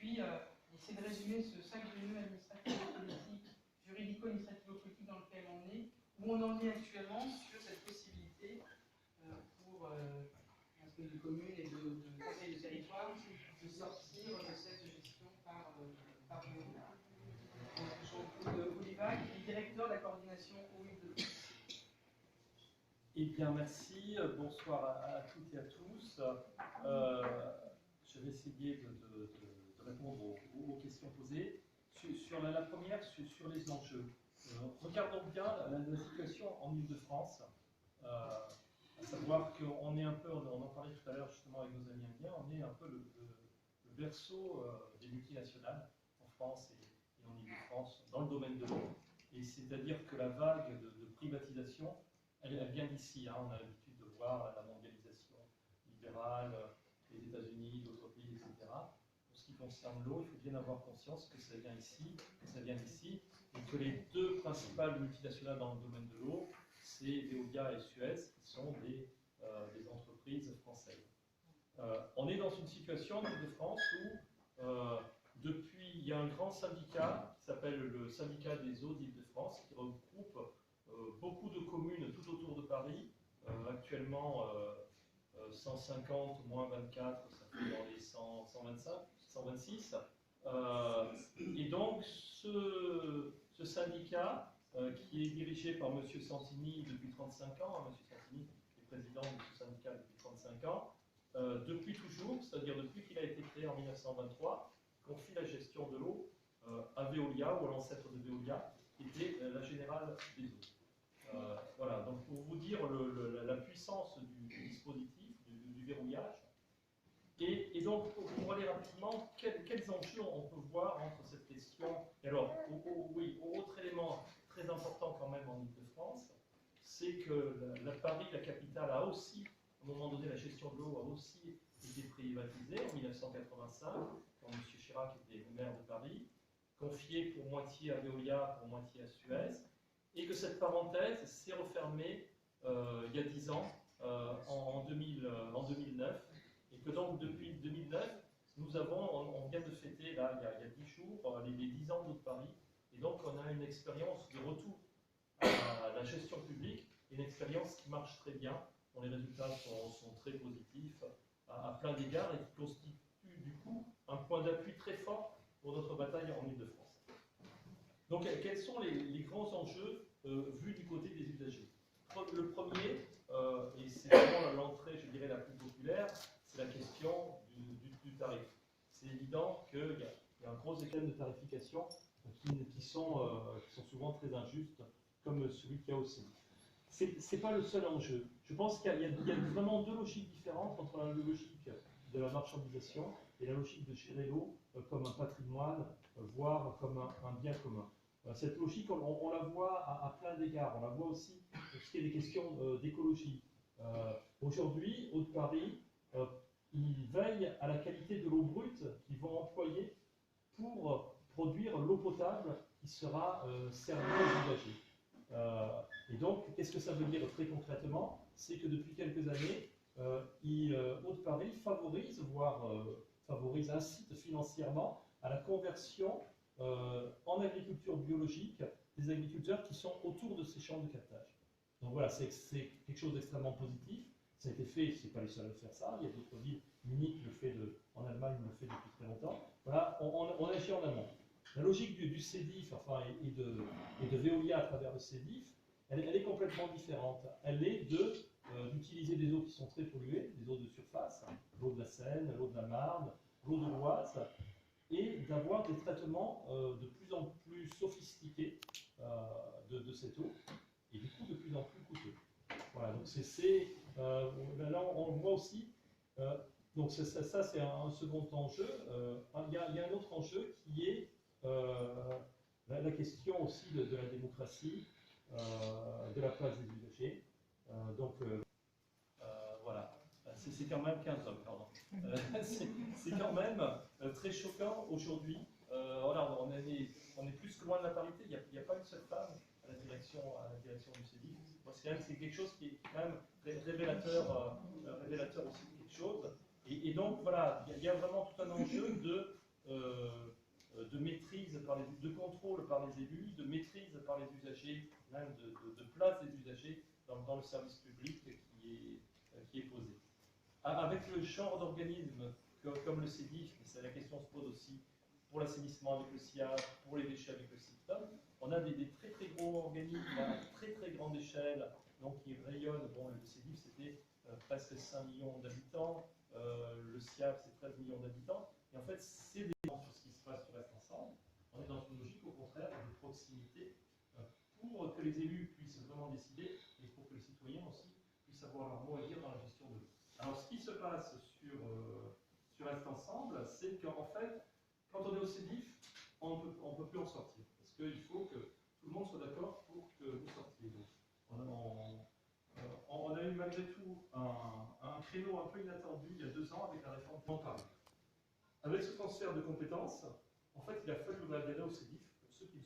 puis, essayer de résumer ce sac de nœuds administratif-politique, juridico-administrativo-politique dans lequel on est, où on en est actuellement sur cette possibilité pour un certain nombre de communes et de conseils de territoire de sortir de cette gestion par Veolia. Jean-Claude Olivac, directeur de la coordination eau Île-de-France. Eh bien, merci. Bonsoir à toutes et à tous. Je vais essayer de répondre aux questions posées. Sur la première, sur les enjeux. Regardons bien la situation en Île-de-France. À savoir qu'on est un peu, on en parlait tout à l'heure justement avec nos amis indiens, on est un peu le berceau des multinationales en France et en Île-de-France dans le domaine de l'eau. Et c'est-à-dire que la vague de privatisation, elle vient d'ici. Hein. On a l'habitude de voir la mondialisation libérale, les États-Unis, d'autres pays, etc. Pour ce qui concerne l'eau, il faut bien avoir conscience que ça vient ici, et que les deux principales multinationales dans le domaine de l'eau, c'est Veolia et Suez, qui sont des entreprises françaises. On est dans une situation en Île-de-France où, depuis, il y a un grand syndicat qui s'appelle le syndicat des eaux d'Île-de-France, qui regroupe beaucoup de communes tout autour de Paris, actuellement 150 moins 24, ça fait dans les 100, 125, 126. Et donc ce syndicat, qui est dirigé par M. Santini depuis 35 ans, M. Santini est président de ce syndicat depuis 35 ans, depuis toujours, c'est-à-dire depuis qu'il a été créé en 1923, confie la gestion de l'eau à Veolia, ou à l'ancêtre de Veolia, qui était la Générale des eaux. Voilà, donc pour vous dire la puissance du dispositif, du verrouillage. Et donc, pour aller rapidement, quels enjeux on peut voir entre cette question. Et alors, oui, autre élément très important quand même en Île-de-France, c'est que Paris, la capitale, a aussi, à un moment donné, la gestion de l'eau a aussi été privatisée en 1985, quand M. Chirac était maire de Paris, confiée pour moitié à Veolia, pour moitié à Suez, et que cette parenthèse s'est refermée il y a 10 ans, en 2009, et que donc depuis 2009, on vient de fêter, là, il y a 10 jours, les 10 ans d'eau de Paris, et donc on a une expérience de retour à la gestion publique, une expérience qui marche très bien, dont les résultats sont très positifs à plein d'égards, et qui constitue du coup un point d'appui très fort pour notre bataille en Île-de-France. Donc quels sont les grands enjeux vus du côté des usagers? Le premier, et c'est vraiment l'entrée, je dirais, la plus populaire, c'est la question du tarif. C'est évident qu'il y a un gros écart de tarification qui sont souvent très injustes, comme celui qu'il y a aussi. Ce n'est pas le seul enjeu. Je pense qu'il y a vraiment deux logiques différentes entre la logique de la marchandisation et la logique de gérer l'eau comme un patrimoine, voire comme un bien commun. Cette logique, on la voit à plein d'égards. On la voit aussi pour ce qui est des questions d'écologie. Aujourd'hui, Haute-Paris, ils veillent à la qualité de l'eau brute qu'ils vont employer pour produire l'eau potable qui sera servie aux usagers. Et donc, qu'est-ce que ça veut dire très concrètement? C'est que depuis quelques années, Haute-Paris favorise, voire incite financièrement à la conversion en agriculture biologique des agriculteurs qui sont autour de ces champs de captage. Donc voilà, c'est quelque chose d'extrêmement positif. Ça a été fait, c'est pas les seuls à faire ça. Il y a d'autres villes, Munich en Allemagne le fait depuis très longtemps. Voilà, on agit en amont. La logique du CEDIF, enfin, et de Veolia à travers le CEDIF, elle est complètement différente. Elle est d'utiliser des eaux qui sont très polluées, des eaux de surface, l'eau de la Seine, l'eau de la Marne, l'eau de l'Oise, et d'avoir des traitements de plus en plus sophistiqués de cette eau, et du coup de plus en plus coûteux. Voilà, donc là on voit aussi, donc ça c'est un second enjeu. Il y a un autre enjeu qui est la question aussi de la démocratie, de la place des usagers. Voilà, c'est quand même 15 hommes, pardon. C'est quand même très choquant aujourd'hui. Voilà, on est plus que loin de la parité. Il n'y a pas une seule femme à la direction du CEDIF. C'est quelque chose qui est quand même révélateur aussi de quelque chose. Et donc voilà, il y a vraiment tout un enjeu de maîtrise, de contrôle par les élus, de maîtrise par les usagers, même de place des usagers dans le service public qui est posé. Avec le genre d'organismes comme le CEDIF, mais c'est la question se pose aussi pour l'assainissement avec le SIA, pour les déchets avec le CIPTOM, on a des très très gros organismes à très très grande échelle, donc qui rayonnent. Bon, le CEDIF c'était presque 5 millions d'habitants, le SIAP c'est 13 millions d'habitants, et en fait c'est des gens sur ce qui se passe sur Reste Ensemble. On est dans une logique au contraire de proximité pour que les élus puissent vraiment décider et pour que les citoyens aussi puissent avoir leur mot à dire dans la gestion de l'eau. Alors ce qui se passe sur Reste Ensemble, c'est qu'en fait, quand on est au CEDIF, on ne peut plus en sortir. Parce qu'il faut que tout le monde soit d'accord pour que vous sortiez. Donc, on a eu malgré tout un créneau un peu inattendu il y a 2 ans avec la réforme de Paris. Avec ce transfert de compétences, en fait, il a fallu réadhérer au CEDIF